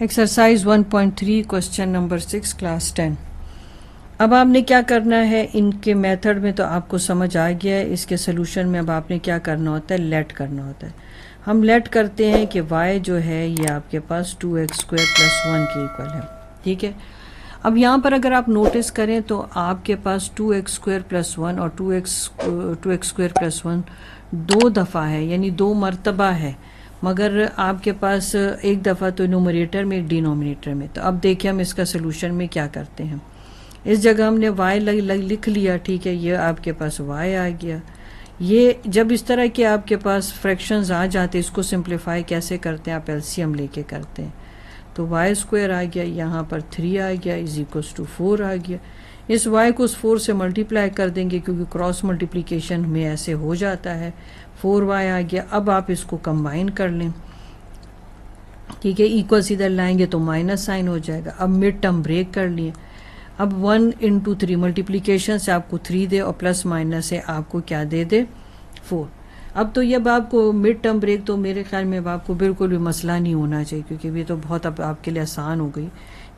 Exercise 1.3 question number 6 class 10। अब आपने क्या करना है, इनके मेथड में तो आपको समझ आ गया है। इसके सोल्यूशन में अब आपने क्या करना होता है, लेट करना होता है। हम लेट करते हैं कि y जो है ये आपके पास 2x स्क्वायर प्लस 1 के इक्वल है। ठीक है, अब यहाँ पर अगर आप नोटिस करें तो आपके पास 2x स्क्वायर प्लस 1 और 2x स्क्वायर प्लस 1 दो दफ़ा है, यानी दो मरतबा है, मगर आपके पास एक दफ़ा तो न्यूमरेटर में, एक डिनोमिनेटर में। तो अब देखिए हम इसका सोल्यूशन में क्या करते हैं। इस जगह हमने y लिख लिया, ठीक है, ये आपके पास y आ गया। ये जब इस तरह के आपके पास फ्रैक्शंस आ जाते हैं, इसको सिंप्लीफाई कैसे करते हैं, आप एलसीएम लेके करते हैं। तो y स्क्वायर आ गया, यहाँ पर 3 आ गया, इज इक्वल्स टू 4 आ गया। इस y को उस 4 से मल्टीप्लाई कर देंगे, क्योंकि क्रॉस मल्टीप्लिकेशन में ऐसे हो जाता है। 4y आ गया। अब आप इसको कंबाइन कर लें, ठीक है, इक्वल्स इधर लाएंगे तो माइनस साइन हो जाएगा। अब मिड टर्म ब्रेक कर लिए। अब 1 इंटू 3 मल्टीप्लिकेशन से आपको 3 दे और प्लस माइनस से आपको क्या दे दे, 4। अब तो ये आपको मिड टर्म ब्रेक तो मेरे ख्याल में आपको बिल्कुल भी मसला नहीं होना चाहिए, क्योंकि ये तो बहुत अब आपके लिए आसान हो गई,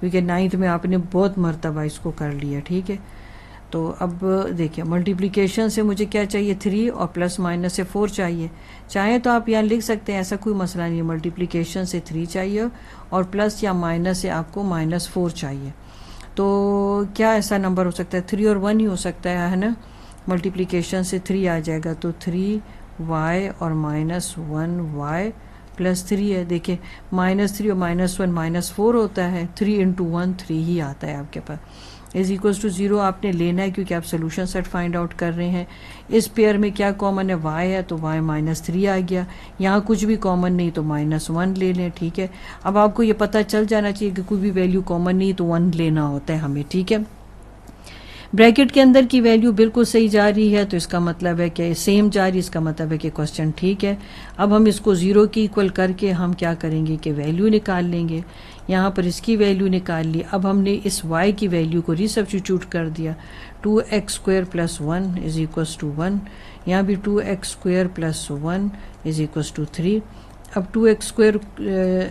क्योंकि 9th में आपने बहुत मरतबा इसको कर लिया। ठीक है, तो अब देखिए मल्टीप्लिकेशन से मुझे क्या चाहिए, 3 और प्लस माइनस से 4 चाहिए। चाहे तो आप यहाँ लिख सकते हैं, ऐसा कोई मसला नहीं है। मल्टीप्लिकेशन से 3 चाहिए और प्लस या माइनस से आपको -4 चाहिए। तो क्या ऐसा नंबर हो सकता है, 3 और 1 ही हो सकता है ना। मल्टीप्लिकेशन से 3 आ जाएगा तो 3y और -1y प्लस 3 है। देखिए -3 और -1 -4 होता है। 3 इंटू 1 3 ही आता है आपके पास। इज इक्वल्स टू 0 आपने लेना है, क्योंकि आप सोल्यूशन सेट फाइंड आउट कर रहे हैं। इस पेयर में क्या कॉमन है, y है, तो y -3 आ गया। यहाँ कुछ भी कॉमन नहीं तो -1 ले लें। ठीक है, अब आपको ये पता चल जाना चाहिए कि कोई भी वैल्यू कॉमन नहीं तो 1 लेना होता है हमें। ठीक है, ब्रैकेट के अंदर की वैल्यू बिल्कुल सही जा रही है, तो इसका मतलब है कि सेम जा रही है, इसका मतलब है कि क्वेश्चन ठीक है। अब हम इसको 0 की इक्वल करके हम क्या करेंगे कि वैल्यू निकाल लेंगे। यहाँ पर इसकी वैल्यू निकाल ली। अब हमने इस y की वैल्यू को रिसब्स्टिट्यूट कर दिया। 2x square plus 1 is equals to 1। यहाँ भी 2x square plus 1 is equals to 3। अब 2x स्क्वायर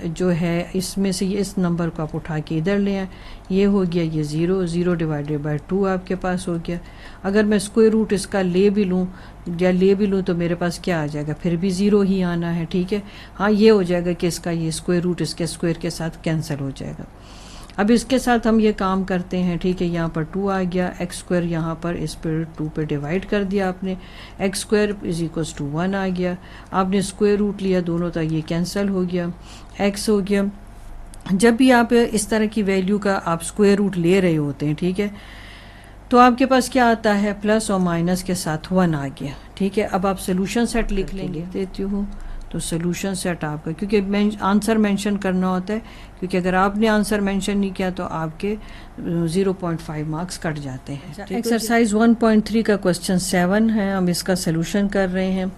जो है इसमें से ये इस नंबर को आप उठा के इधर ले आए, ये हो गया ये 0 डिवाइडेड बाय 2 आपके पास हो गया। अगर मैं स्क्वायर रूट इसका ले भी लूँ तो मेरे पास क्या आ जाएगा, फिर भी 0 ही आना है। ठीक है, हाँ ये हो जाएगा कि इसका ये स्क्वायर रूट इसके स्क्वायर के साथ कैंसिल हो जाएगा। अब इसके साथ हम ये काम करते हैं। ठीक है, यहाँ पर 2 आ गया, x स्क्वायर यहाँ पर इस पर 2 पे डिवाइड कर दिया आपने, x square is equals to 1 आ गया। आपने स्क्वायर रूट लिया, दोनों तक ये कैंसिल हो गया, x हो गया। जब भी आप इस तरह की वैल्यू का आप स्क्वायर रूट ले रहे होते हैं, ठीक है, तो आपके पास क्या आता है, प्लस और माइनस के साथ 1 आ गया। ठीक है, अब आप सोल्यूशन सेट लिख लेंगे, देती हूँ तो सोल्यूशन सेट आपका, क्योंकि आंसर मेंशन करना होता है, क्योंकि अगर आपने आंसर मेंशन नहीं किया तो आपके 0.5 मार्क्स कट जाते हैं। एक्सरसाइज 1.3 का क्वेश्चन 7 है, हम इसका सोल्यूशन कर रहे हैं।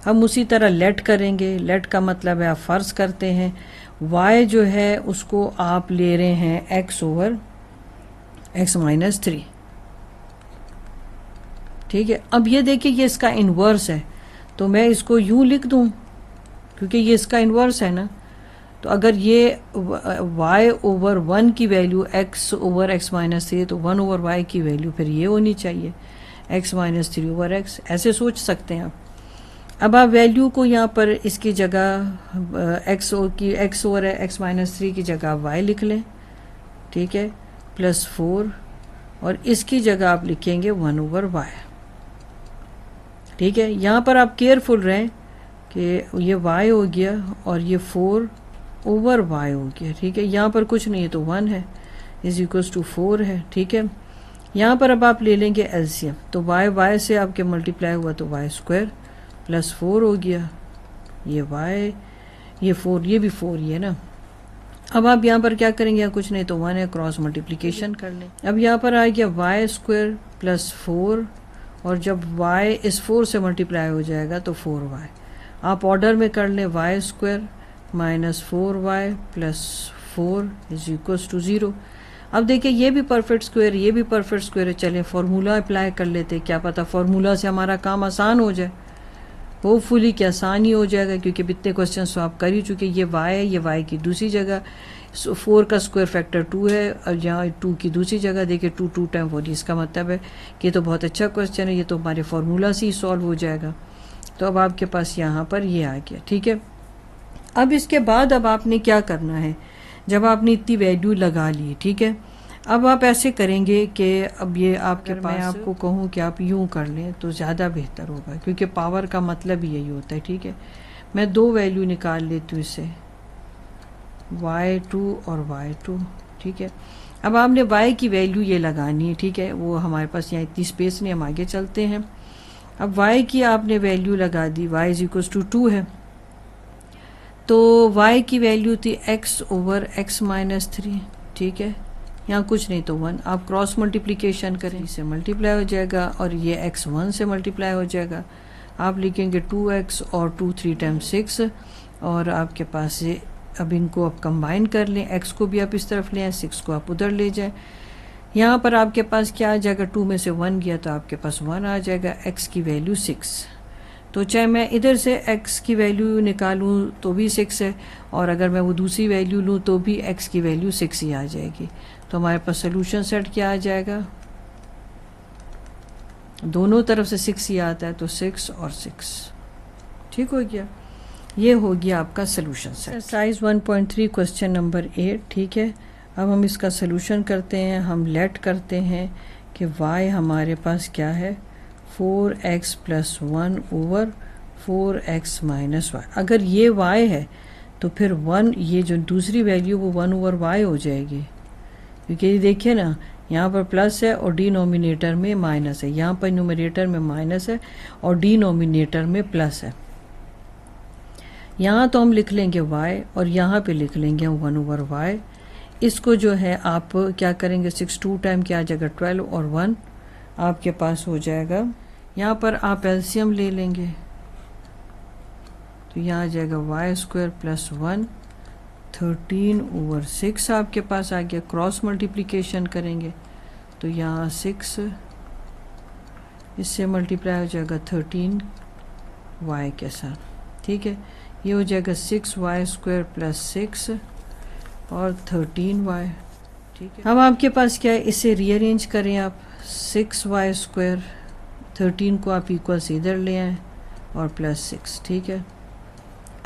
हम उसी तरह लेट करेंगे। लेट का मतलब है आप फर्ज करते हैं y जो है उसको आप ले रहे हैं x ओवर x माइनस 3। ठीक है, अब ये देखिए ये इसका इन्वर्स है, तो मैं इसको यूं लिख दूं, क्योंकि ये इसका इन्वर्स है ना। तो अगर ये y ओवर 1 की value x over x minus 3 तो 1 ओवर y की वैल्यू फिर ये होनी चाहिए x माइनस 3 ओवर x, ऐसे सोच सकते हैं आप। अब आप वैल्यू को यहाँ पर इसकी जगह x ओवर x माइनस 3 की जगह y लिख लें। ठीक है, प्लस 4 और इसकी जगह आप लिखेंगे 1 ओवर y। ठीक है, यहाँ पर आप केयरफुल रहें कि ये y हो गया और ये 4 ओवर y हो गया। ठीक है, यहाँ पर कुछ नहीं है तो 1 है, इज इक्वल्स टू 4 है। ठीक है, यहाँ पर अब आप ले लेंगे एलसीएम, तो y से आपके मल्टीप्लाई हुआ तो y स्क्वायर प्लस 4 हो गया, ये y, ये 4, ये भी 4 ही है ना। अब आप यहाँ पर क्या करेंगे, यहाँ कुछ नहीं तो 1 है, क्रॉस मल्टीप्लिकेशन कर लें। अब यहाँ पर आ गया y स्क्वायर प्लस 4, और जब y इस 4 से मल्टीप्लाई हो जाएगा तो 4y। आप ऑर्डर में कर लें, y square minus 4y plus 4 is equals to 0। अब देखिए ये भी परफेक्ट स्क्वायर, ये भी परफेक्ट स्क्वायर है। चलें फार्मूला अप्लाई कर लेते, क्या पता फार्मूला से हमारा काम आसान हो जाए। होपफुली कि आसानी हो जाएगा, क्योंकि इतने क्वेश्चन तो आप कर ही चुके। ये y है, ये y की दूसरी जगह, 4 का स्क्वायर फैक्टर 2 है, और यहाँ 2 की दूसरी जगह देखिए 2 टाइम 4, इसका मतलब है कि ये तो बहुत अच्छा क्वेश्चन है, ये तो हमारे फार्मूला से ही सॉल्व हो जाएगा। तो अब आपके पास यहाँ पर ये आ गया, ठीक है। अब इसके बाद अब आपने क्या करना है, जब आपने इतनी वैल्यू लगा ली, ठीक है, अब आप ऐसे करेंगे कि अब ये आपके पास, मैं आपको कहूँ कि आप यूं कर लें तो ज़्यादा बेहतर होगा, क्योंकि पावर का मतलब यही होता है, ठीक है। मैं 2 वैल्यू निकाल लेती हूँ इससे, y2 और y2, ठीक है। अब आपने y की वैल्यू ये लगानी है, ठीक है, वो हमारे पास यहाँ इतनी स्पेस नहीं, हम आगे चलते हैं। अब y की आपने वैल्यू लगा दी, y = 2 है, तो y की वैल्यू थी x ओवर x माइनस 3, ठीक है। यहाँ कुछ नहीं तो 1, आप क्रॉस मल्टीप्लिकेशन करें, इससे मल्टीप्लाई हो जाएगा, और ये x 1 से मल्टीप्लाई हो जाएगा। आप लिखेंगे 2x और 2 3 टाइम्स 6, और आपके पास ये, अब इनको आप कंबाइन कर लें, x को भी आप इस तरफ ले आए, 6 को आप उधर ले जाएं। यहाँ पर आपके पास क्या आ जाएगा, 2 में से 1 गया तो आपके पास 1 आ जाएगा, x की वैल्यू 6। तो चाहे मैं इधर से x की वैल्यू निकालूं तो भी 6 है, और अगर मैं वो दूसरी वैल्यू लूँ तो भी x की वैल्यू 6 ही आ जाएगी। तो हमारे पास सोल्यूशन सेट क्या आ जाएगा, दोनों तरफ से 6 ही आता है, तो 6 और 6, ठीक हो गया। ये हो गया आपका solution set. Exercise 1.3 question number 8, ठीक है। अब हम इसका सोल्यूशन करते हैं। हम लेट करते हैं कि y हमारे पास क्या है, 4x + 1 ओवर 4x माइनस 1। अगर ये y है तो फिर 1, ये जो दूसरी वैल्यू वो 1 ओवर y हो जाएगी, क्योंकि ये देखिए ना, यहाँ पर प्लस है और डिनोमिनेटर में माइनस है, यहाँ पर न्यूमरेटर में माइनस है और डिनोमिनेटर में प्लस है। यहाँ तो हम लिख लेंगे y, और यहाँ पे लिख लेंगे 1 ओवर y। इसको जो है आप क्या करेंगे, 6 2 टाइम क्या आ जाएगा 12, और 1 आपके पास हो जाएगा। यहाँ पर आप एलसीएम ले लेंगे, तो यहाँ आ जाएगा y² + 1, 13 ओवर 6 आपके पास आ गया। क्रॉस मल्टीप्लिकेशन करेंगे तो यहाँ 6 इससे मल्टीप्लाई हो जाएगा 13 y के साथ, ठीक है। ये हो जाएगा 6y² + 6 और 13y, ठीक है। अब आपके पास क्या है, इसे रीअरेंज करें आप, 6y², 13 को आप इक्वल से इधर ले आएँ और +6, ठीक है।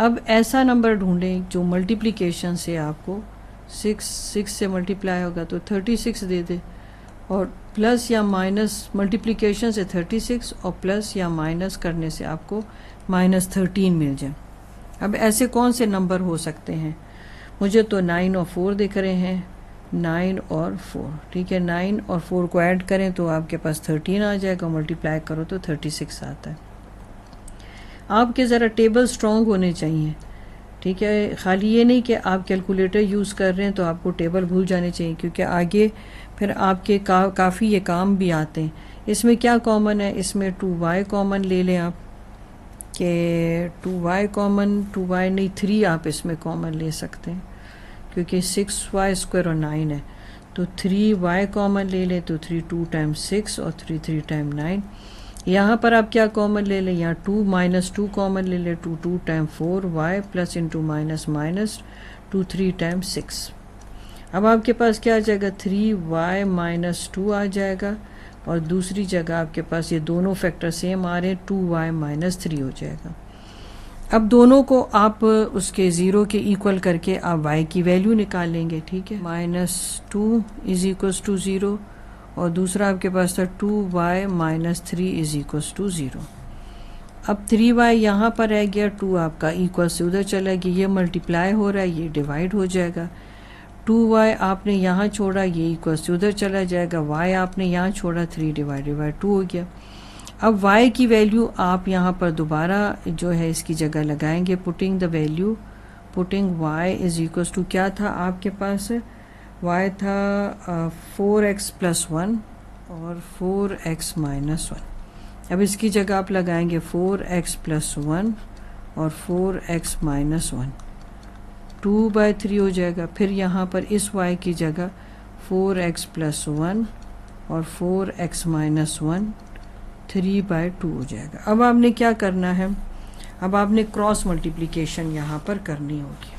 अब ऐसा नंबर ढूंढें जो मल्टीप्लिकेशन से आपको 6 से मल्टीप्लाई होगा तो 36 दे दे, और प्लस या माइनस मल्टीप्लिकेशन से 36 और प्लस या माइनस करने से आपको -13 मिल जाए। अब ऐसे कौन से नंबर हो सकते हैं, मुझे तो 9 और 4 दिख रहे हैं, 9 और 4, ठीक है। 9 और 4 को ऐड करें तो आपके पास 13 आ जाएगा, मल्टीप्लाई करो तो 36 आता है। आपके ज़रा टेबल स्ट्रॉन्ग होने चाहिए, ठीक है। खाली ये नहीं कि आप कैलकुलेटर यूज़ कर रहे हैं तो आपको टेबल भूल जाने चाहिए, क्योंकि आगे फिर आपके काफ़ी ये काम भी आते हैं। इसमें क्या कॉमन है, इसमें 2y कॉमन ले लें आप, कि 2y कॉमन, 2y नहीं 3 आप इसमें कॉमन ले सकते हैं, क्योंकि 6y² और 9 है, तो 3y कॉमन ले लें तो 3 2 टाइम्स 6 और 3 3 टाइम 9। यहाँ पर आप क्या कॉमन ले लें, यहाँ 2 - 2 कॉमन ले लें, 2 2 time 4y plus into minus 2 3 time 6। अब आपके पास क्या आ जाएगा, 3y - 2 आ जाएगा, और दूसरी जगह आपके पास ये दोनों फैक्टर सेम आ रहे हैं, 2y - 3 हो जाएगा। अब दोनों को आप उसके ज़ीरो के इक्वल करके आप y की वैल्यू निकालेंगे, ठीक है। -2 = 0, और दूसरा आपके पास था 2y - 3 = 0। अब 3y यहाँ पर रह गया, 2 आपका इक्वल से उधर चला गया, ये मल्टीप्लाई हो रहा है, ये डिवाइड हो जाएगा। 2y आपने यहाँ छोड़ा, ये इक्वल से उधर चला जाएगा, y आपने यहाँ छोड़ा, 3 / 2 हो गया। अब y की वैल्यू आप यहाँ पर दोबारा जो है इसकी जगह लगाएंगे, putting the value, putting y = क्या था आपके पास, y था 4x + 1 और 4x - 1। अब इसकी जगह आप लगाएंगे 4x + 1 और 4x - 1, 2/3 हो जाएगा। फिर यहाँ पर इस y की जगह 4x + 1 और 4x - 1, 3/2 हो जाएगा। अब आपने क्या करना है, अब आपने क्रॉस मल्टीप्लिकेशन यहाँ पर करनी होगी।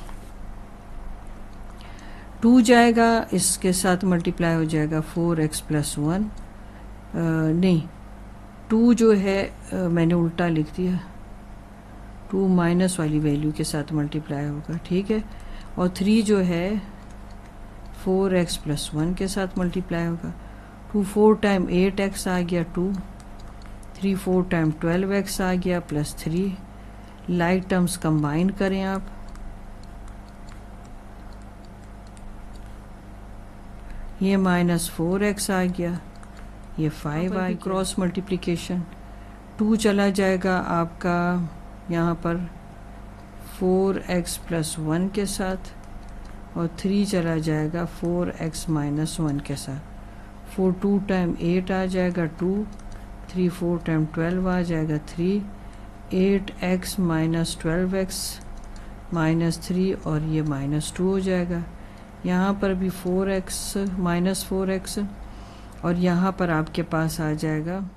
2 जाएगा, इसके साथ मल्टीप्लाई हो जाएगा 4x + 1, नहीं 2 जो है मैंने उल्टा लिख दिया, 2 माइनस वाली वैल्यू के साथ मल्टीप्लाई होगा, ठीक है। और 3 जो है 4x + 1 के साथ मल्टीप्लाई होगा। 2 4 टाइम 8x आ गया 2, 3 4 टाइम 12x आ गया +3। लाइक टर्म्स कंबाइन करें आप, ये -4x आ गया, ये 5 आ गया। क्रॉस मल्टीप्लिकेशन 2 चला जाएगा आपका यहाँ पर 4x + 1 के साथ, और 3 चला जाएगा 4x - 1 के साथ। 4 2 टाइम 8 आ जाएगा 2, 3 4 टाइम 12 आ जाएगा 3, 8x - 12x -3, और ये -2 हो जाएगा। यहाँ पर भी 4x -4x, और यहाँ पर आपके पास आ जाएगा,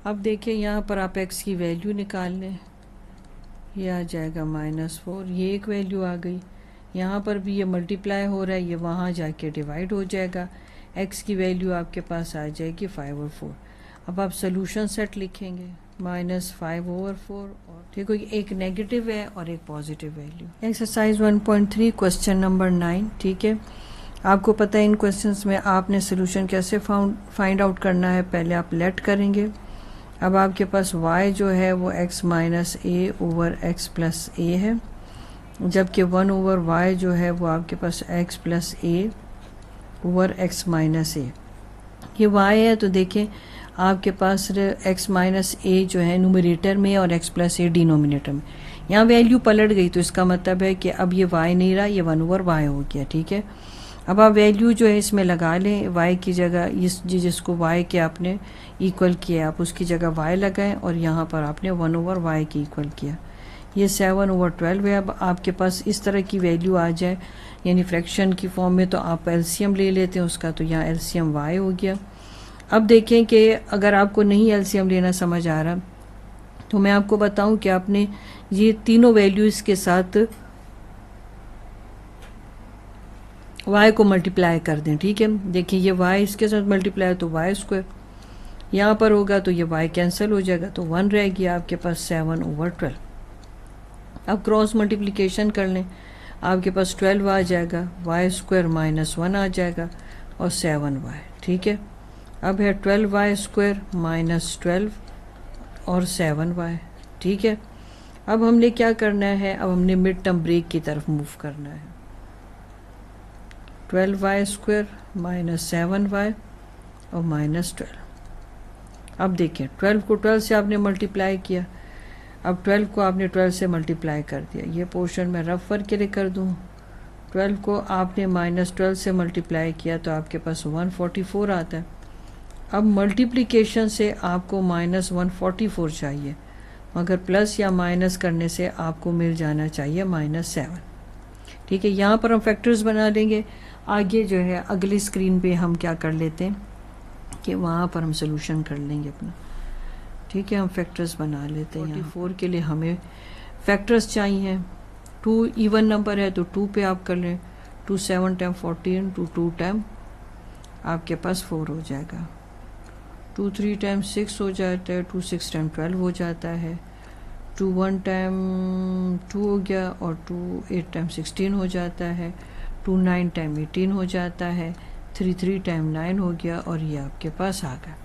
अब देखिए यहाँ पर आप x की वैल्यू निकाल लें, ये आ जाएगा -4, ये एक वैल्यू आ गई। यहाँ पर भी ये मल्टीप्लाई हो रहा है, ये वहाँ जाके डिवाइड हो जाएगा, x की वैल्यू आपके पास आ जाएगी 5 और 4। अब आप सोल्यूशन सेट लिखेंगे, -5/4, और ठीक है, एक नेगेटिव है और एक positive value. Exercise 1.3 question number 9, ठीक है। आपको पता है इन क्वेश्चंस में आपने सोल्यूशन कैसे फाइंड आउट करना है, पहले आप लेट करेंगे। अब आपके पास y जो है वो x - a/x + a है, जबकि 1/y जो है वो आपके पास x + a/x - a। ये y है तो देखें आपके पास x - a जो है न्यूमरेटर में और x + a डिनोमिनेटर में। यहाँ वैल्यू पलट गई तो इसका मतलब है कि अब ये y नहीं रहा, ये 1/y हो गया, ठीक है। अब आप वैल्यू जो है इसमें लगा लें, y की जगह जिसको y के आपने इक्वल किया आप उसकी जगह y लगाएं, और यहाँ पर आपने 1/y की इक्वल किया, ये 7/12 है। अब आपके पास इस तरह की वैल्यू आ जाए यानी फ्रैक्शन की फॉर्म में, तो आप एलसीएम ले लेते हैं उसका, तो यहाँ एलसीएम y हो गया। अब देखें कि अगर आपको नहीं एलसीएम लेना समझ आ रहा तो मैं आपको बताऊं कि आपने ये तीनों वैल्यूज़ के साथ y को मल्टीप्लाई कर दें, ठीक है। देखिए ये y इसके साथ मल्टीप्लाई तो y², यहाँ पर होगा तो ये y कैंसिल हो जाएगा, तो 1 रह गया आपके पास 7/12। अब क्रॉस मल्टीप्लिकेशन कर लें, आपके पास 12 आ जाएगा, y² - 1 आ जाएगा, और 7y, ठीक है। अब है 12y² - 12 और 7y, ठीक है। अब हमने क्या करना है, अब हमने मिड टर्म ब्रेक की तरफ मूव करना है। 12y² - 7y और -12। अब देखिए 12 को 12 से आपने मल्टीप्लाई किया, अब 12 को आपने 12 से मल्टीप्लाई कर दिया, ये पोर्शन मैं रफ वर्क के लिए कर दूँ। 12 को आपने -12 से मल्टीप्लाई किया तो आपके पास 144 आता है। अब मल्टीप्लिकेशन से आपको -144 चाहिए, मगर प्लस या माइनस करने से आपको मिल जाना चाहिए -7, ठीक है। यहाँ पर हम फैक्टर्स बना देंगे, आगे जो है अगली स्क्रीन पे हम क्या कर लेते हैं कि वहाँ पर हम सोल्यूशन कर लेंगे अपना, ठीक है। हम फैक्टर्स बना लेते हैं। 44 के लिए हमें फैक्टर्स चाहिए, 2 इवन नंबर है तो 2 पे आप कर लें, 2 7 टाइम 14, 2 टाइम आपके पास 4 हो जाएगा, 2 3 टाइम 6 हो जाता है, 2 6 टाइम 12 हो जाता है, 2 1 टाइम 2 हो गया, और 2 8 टाइम 16 हो जाता है, 2 9 टाइम 18 हो जाता है, 3 3 टाइम 9 हो गया, और ये आपके पास आ गया।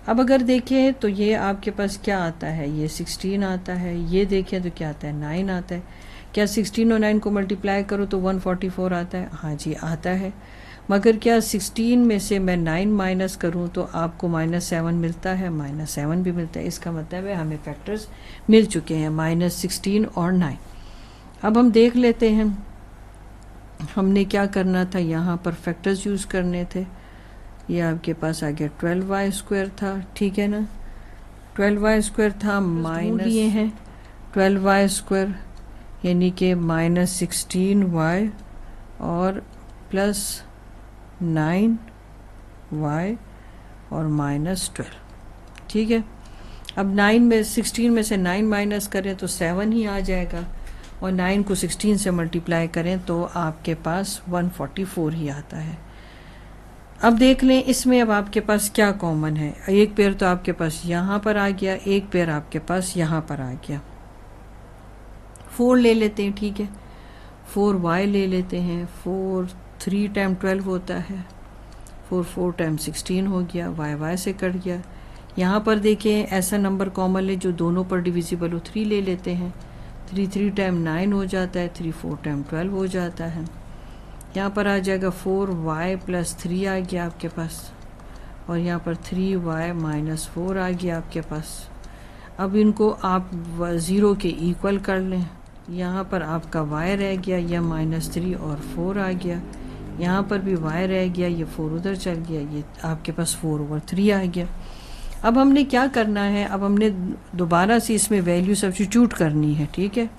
अब अगर देखें तो ये आपके पास क्या आता है, ये 16 आता है, ये देखें तो क्या आता है 9 आता है। क्या 16 और 9 को मल्टीप्लाई करो तो 144 आता है? हाँ जी आता है, मगर क्या 16 में से मैं 9 माइनस करूँ तो आपको -7 मिलता है? -7 भी मिलता है, इसका मतलब है हमें फैक्टर्स मिल चुके हैं -16 और 9। अब हम देख लेते हैं हमने क्या करना था, यहाँ पर फैक्टर्स यूज़ करने थे। ये आपके पास आ गया 12y² था, ठीक है ना, 12y² था, माइनस ये है 12y² यानी कि -16y और +9y और -12, ठीक है। अब 9 में 16 में से 9 माइनस करें तो 7 ही आ जाएगा, और 9 को 16 से मल्टीप्लाई करें तो आपके पास 144 ही आता है। अब देख लें इसमें अब आपके पास क्या कॉमन है। एक पेयर तो आपके पास यहाँ पर आ गया, एक पेयर आपके पास यहाँ पर आ गया। 4 ले लेते हैं, ठीक है, 4y ले लेते हैं। 4 3 टाइम 12 होता है, 4 टाइम 16 हो गया, y से कट गया। यहाँ पर देखें ऐसा नंबर कॉमन है जो दोनों पर डिविजिबल हो, 3 ले लेते हैं। 3 टाइम 9 हो जाता है, 3 4 टाइम 12 हो जाता है। यहाँ पर आ जाएगा 4y + 3 आ गया आपके पास, और यहाँ पर 3y - 4 आ गया आपके पास। अब इनको आप 0 के इक्वल कर लें। यहाँ पर आपका y रह गया, यह -3 और 4 आ गया। यहाँ पर भी y रह गया, ये 4 उधर चल गया, ये आपके पास 4/3 आ गया। अब हमने क्या करना है, अब हमने दोबारा से इसमें वैल्यू सब्स्टिट्यूट करनी है, ठीक है।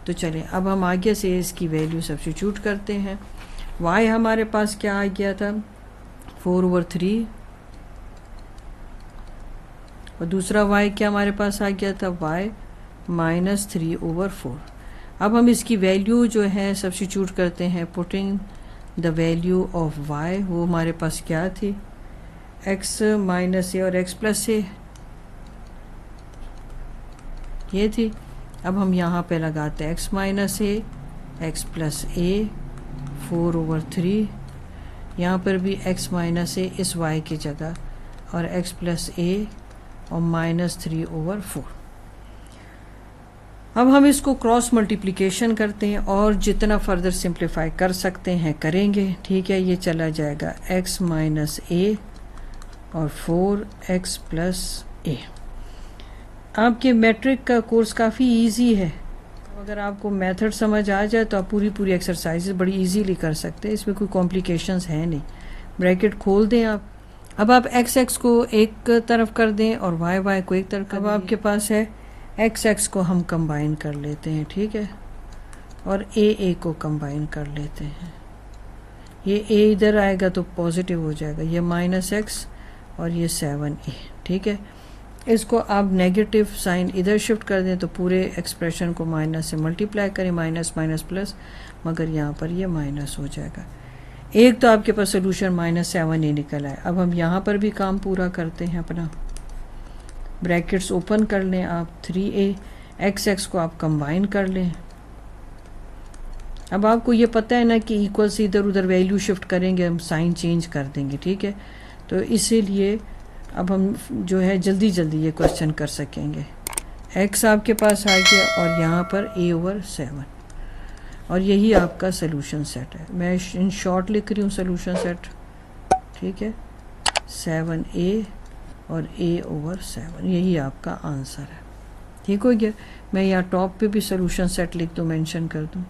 तो चलें अब हम आगे से इसकी वैल्यू सब्स्टिट्यूट करते हैं। y हमारे पास क्या आ गया था, 4/3, और दूसरा y क्या हमारे पास आ गया था, y - 3/4। अब हम इसकी वैल्यू जो है सब्स्टिट्यूट करते हैं, putting the value of y, वो हमारे पास क्या थी, x - a और x + a ये थी। अब हम यहाँ पे लगाते हैं x - a, x + a, 4/3, यहाँ पर भी x - a इस y की जगह, और x + a और -3/4। अब हम इसको क्रॉस मल्टीप्लिकेशन करते हैं और जितना फर्दर सिंप्लीफाई कर सकते हैं करेंगे, ठीक है। ये चला जाएगा x - a और 4x + a। आपके मैट्रिक का कोर्स काफ़ी इजी है, अगर आपको मेथड समझ आ जाए तो आप पूरी एक्सरसाइजेज बड़ी इजीली कर सकते हैं, इसमें कोई कॉम्प्लिकेशंस है नहीं। ब्रैकेट खोल दें आप। अब आप x को एक तरफ कर दें और y को एक तरफ। अब आपके पास है x को हम कंबाइन कर लेते हैं, ठीक है, और a को कंबाइन कर लेते हैं। ये a इधर आएगा तो पॉजिटिव हो जाएगा, ये -x और ये 7a, ठीक है। इसको आप नेगेटिव साइन इधर शिफ्ट कर दें तो पूरे एक्सप्रेशन को माइनस से मल्टीप्लाई करें, माइनस प्लस, मगर यहाँ पर ये माइनस हो जाएगा। एक तो आपके पास सोल्यूशन -7a निकल आए। अब हम यहाँ पर भी काम पूरा करते हैं अपना। ब्रैकेट्स ओपन कर लें आप, 3a, x को आप कंबाइन कर लें। अब आपको ये पता है ना कि इक्वल से इधर उधर वैल्यू शिफ्ट करेंगे, हम साइन चेंज कर देंगे, ठीक है। तो इसीलिए अब हम जो है जल्दी ये क्वेश्चन कर सकेंगे। x आपके पास आ गया और यहाँ पर a/7, और यही आपका सोल्यूशन सेट है। मैं इन शॉर्ट लिख रही हूँ सोल्यूशन सेट, ठीक है, 7a और a/7, यही आपका आंसर है, ठीक हो गया। मैं यहाँ टॉप पे भी सोल्यूशन सेट लिख दूँ, मेंशन कर दूँ।